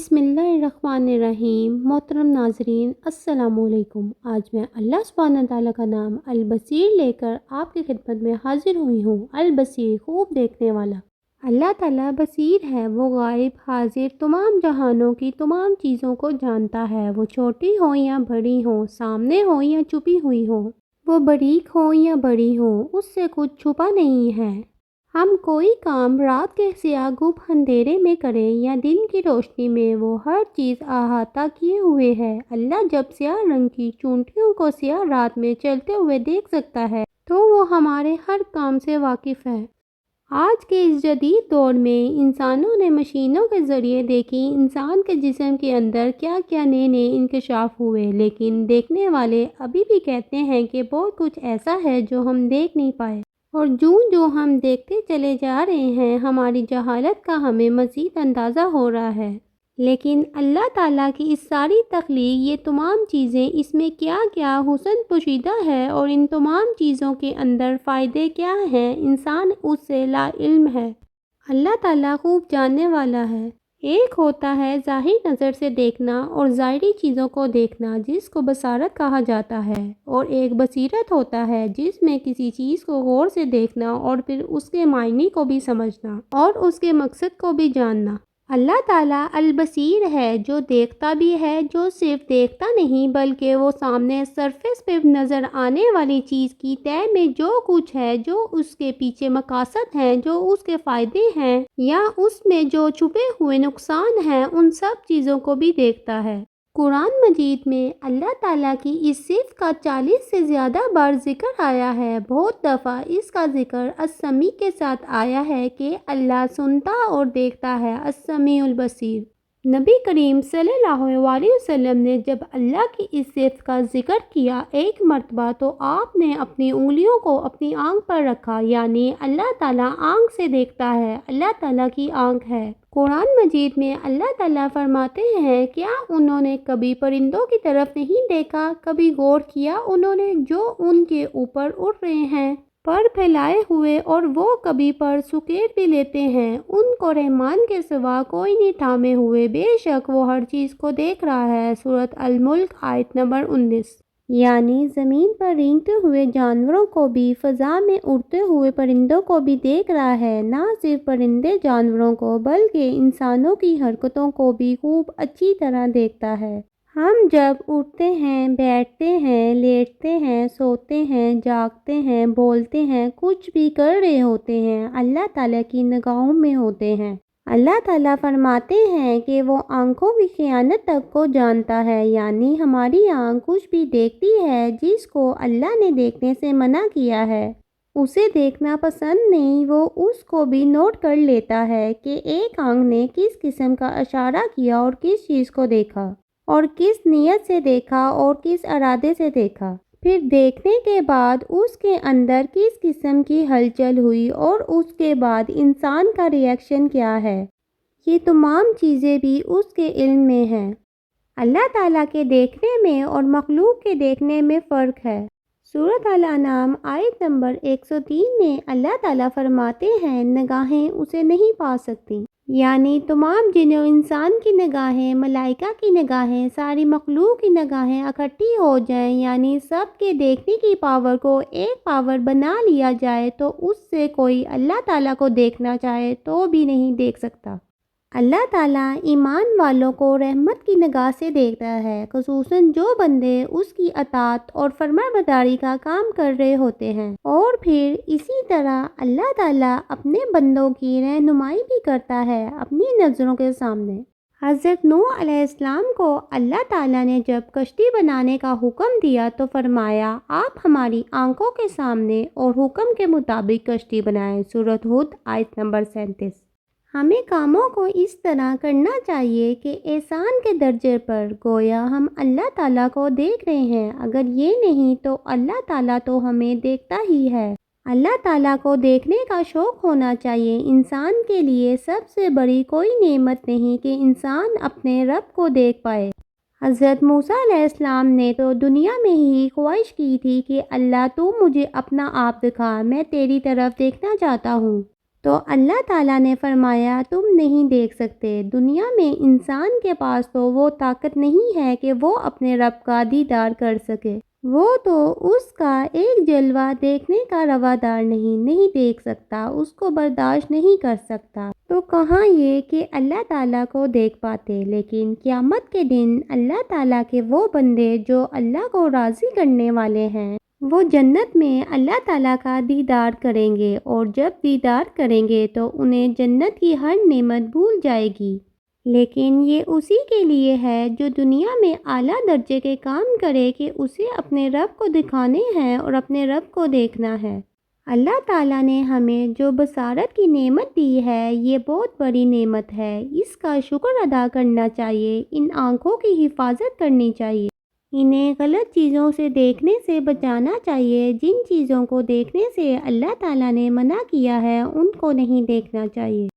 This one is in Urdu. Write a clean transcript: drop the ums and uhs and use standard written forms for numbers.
بسم اللہ الرحمن الرحیم۔ محترم ناظرین السلام علیکم۔ آج میں اللہ سبحانہ تعالیٰ کا نام البصیر لے کر آپ کی خدمت میں حاضر ہوئی ہوں۔ البصیر خوب دیکھنے والا۔ اللہ تعالیٰ بصیر ہے، وہ غائب حاضر تمام جہانوں کی تمام چیزوں کو جانتا ہے، وہ چھوٹی ہوں یا بڑی ہوں، سامنے ہوں یا چھپی ہوئی ہوں، وہ باریک ہوں یا بڑی ہوں، اس سے کچھ چھپا نہیں ہے۔ ہم کوئی کام رات کے سیاہ گپ اندھیرے میں کریں یا دن کی روشنی میں، وہ ہر چیز احاطہ کیے ہوئے ہے۔ اللہ جب سیاہ رنگ کی چونٹیوں کو سیاہ رات میں چلتے ہوئے دیکھ سکتا ہے تو وہ ہمارے ہر کام سے واقف ہے۔ آج کے اس جدید دور میں انسانوں نے مشینوں کے ذریعے دیکھی انسان کے جسم کے اندر کیا کیا نئے نئے انکشاف ہوئے، لیکن دیکھنے والے ابھی بھی کہتے ہیں کہ بہت کچھ ایسا ہے جو ہم دیکھ نہیں پائے، اور جو ہم دیکھتے چلے جا رہے ہیں ہماری جہالت کا ہمیں مزید اندازہ ہو رہا ہے۔ لیکن اللہ تعالیٰ کی اس ساری تخلیق، یہ تمام چیزیں، اس میں کیا کیا حسن پوشیدہ ہے اور ان تمام چیزوں کے اندر فائدے کیا ہیں، انسان اس سے لا علم ہے۔ اللہ تعالیٰ خوب جاننے والا ہے۔ ایک ہوتا ہے ظاہر نظر سے دیکھنا اور ظاہری چیزوں کو دیکھنا، جس کو بصارت کہا جاتا ہے، اور ایک بصیرت ہوتا ہے جس میں کسی چیز کو غور سے دیکھنا اور پھر اس کے معنی کو بھی سمجھنا اور اس کے مقصد کو بھی جاننا۔ اللہ تعالیٰ البصیر ہے، جو دیکھتا بھی ہے، جو صرف دیکھتا نہیں بلکہ وہ سامنے سرفیس پہ نظر آنے والی چیز کی تہہ میں جو کچھ ہے، جو اس کے پیچھے مقاصد ہیں، جو اس کے فائدے ہیں یا اس میں جو چھپے ہوئے نقصان ہیں، ان سب چیزوں کو بھی دیکھتا ہے۔ قرآن مجید میں اللہ تعالیٰ کی اس صفت کا 40 سے زیادہ بار ذکر آیا ہے۔ بہت دفعہ اس کا ذکر السمیع کے ساتھ آیا ہے کہ اللہ سنتا اور دیکھتا ہے، السمیع البصیر۔ نبی کریم صلی اللہ علیہ وسلم نے جب اللہ کی اس صفت کا ذکر کیا ایک مرتبہ، تو آپ نے اپنی انگلیوں کو اپنی آنکھ پر رکھا، یعنی اللہ تعالیٰ آنکھ سے دیکھتا ہے، اللہ تعالیٰ کی آنکھ ہے۔ قرآن مجید میں اللہ تعالیٰ فرماتے ہیں، کیا انہوں نے کبھی پرندوں کی طرف نہیں دیکھا، کبھی غور کیا انہوں نے جو ان کے اوپر اڑ رہے ہیں پر پھیلائے ہوئے، اور وہ کبھی پر سکیڑ بھی لیتے ہیں، ان کو رحمان کے سوا کوئی نہیں تھامے ہوئے، بے شک وہ ہر چیز کو دیکھ رہا ہے۔ سورۃ الملک آیت نمبر 19۔ یعنی زمین پر رینگتے ہوئے جانوروں کو بھی، فضا میں اڑتے ہوئے پرندوں کو بھی دیکھ رہا ہے۔ نہ صرف پرندے جانوروں کو بلکہ انسانوں کی حرکتوں کو بھی خوب اچھی طرح دیکھتا ہے۔ ہم جب اٹھتے ہیں، بیٹھتے ہیں، لیٹتے ہیں، سوتے ہیں، جاگتے ہیں، بولتے ہیں، کچھ بھی کر رہے ہوتے ہیں، اللہ تعالیٰ کی نگاہوں میں ہوتے ہیں۔ اللہ تعالیٰ فرماتے ہیں کہ وہ آنکھوں کی خیانت تک کو جانتا ہے، یعنی ہماری آنکھ کچھ بھی دیکھتی ہے جس کو اللہ نے دیکھنے سے منع کیا ہے، اسے دیکھنا پسند نہیں، وہ اس کو بھی نوٹ کر لیتا ہے کہ ایک آنکھ نے کس قسم کا اشارہ کیا اور کس چیز کو دیکھا اور کس نیت سے دیکھا اور کس ارادے سے دیکھا، پھر دیکھنے کے بعد اس کے اندر کس قسم کی ہلچل ہوئی اور اس کے بعد انسان کا ری ایکشن کیا ہے، یہ تمام چیزیں بھی اس کے علم میں ہیں۔ اللہ تعالیٰ کے دیکھنے میں اور مخلوق کے دیکھنے میں فرق ہے۔ سورۃ الانعام آیت نمبر 103 میں اللہ تعالیٰ فرماتے ہیں، نگاہیں اسے نہیں پا سکتی، یعنی تمام جن و انسان کی نگاہیں، ملائکہ کی نگاہیں، ساری مخلوق کی نگاہیں اکٹھی ہو جائیں، یعنی سب کے دیکھنے کی پاور کو ایک پاور بنا لیا جائے، تو اس سے کوئی اللہ تعالیٰ کو دیکھنا چاہے تو بھی نہیں دیکھ سکتا۔ اللہ تعالیٰ ایمان والوں کو رحمت کی نگاہ سے دیکھتا ہے، خصوصاً جو بندے اس کی اطاعت اور فرمانبرداری کا کام کر رہے ہوتے ہیں، اور پھر اسی طرح اللہ تعالیٰ اپنے بندوں کی رہنمائی بھی کرتا ہے اپنی نظروں کے سامنے۔ حضرت نوح علیہ السلام کو اللہ تعالیٰ نے جب کشتی بنانے کا حکم دیا تو فرمایا، آپ ہماری آنکھوں کے سامنے اور حکم کے مطابق کشتی بنائیں۔ سورۃ ہود آیت نمبر 37۔ ہمیں کاموں کو اس طرح کرنا چاہیے کہ احسان کے درجے پر گویا ہم اللہ تعالیٰ کو دیکھ رہے ہیں، اگر یہ نہیں تو اللہ تعالیٰ تو ہمیں دیکھتا ہی ہے۔ اللہ تعالیٰ کو دیکھنے کا شوق ہونا چاہیے۔ انسان کے لیے سب سے بڑی کوئی نعمت نہیں کہ انسان اپنے رب کو دیکھ پائے۔ حضرت موسیٰ علیہ السلام نے تو دنیا میں ہی خواہش کی تھی کہ اللہ تو مجھے اپنا آپ دکھا، میں تیری طرف دیکھنا چاہتا ہوں۔ تو اللہ تعالیٰ نے فرمایا تم نہیں دیکھ سکتے، دنیا میں انسان کے پاس تو وہ طاقت نہیں ہے کہ وہ اپنے رب کا دیدار کر سکے، وہ تو اس کا ایک جلوہ دیکھنے کا روادار نہیں دیکھ سکتا، اس کو برداشت نہیں کر سکتا، تو کہاں یہ کہ اللہ تعالیٰ کو دیکھ پاتے۔ لیکن قیامت کے دن اللہ تعالیٰ کے وہ بندے جو اللہ کو راضی کرنے والے ہیں، وہ جنت میں اللہ تعالیٰ کا دیدار کریں گے، اور جب دیدار کریں گے تو انہیں جنت کی ہر نعمت بھول جائے گی۔ لیکن یہ اسی کے لیے ہے جو دنیا میں اعلیٰ درجے کے کام کرے کہ اسے اپنے رب کو دکھانے ہیں اور اپنے رب کو دیکھنا ہے۔ اللہ تعالیٰ نے ہمیں جو بصارت کی نعمت دی ہے، یہ بہت بڑی نعمت ہے، اس کا شکر ادا کرنا چاہیے، ان آنکھوں کی حفاظت کرنی چاہیے، انہیں غلط چیزوں سے دیکھنے سے بچانا چاہیے، جن چیزوں کو دیکھنے سے اللہ تعالیٰ نے منع کیا ہے ان کو نہیں دیکھنا چاہیے۔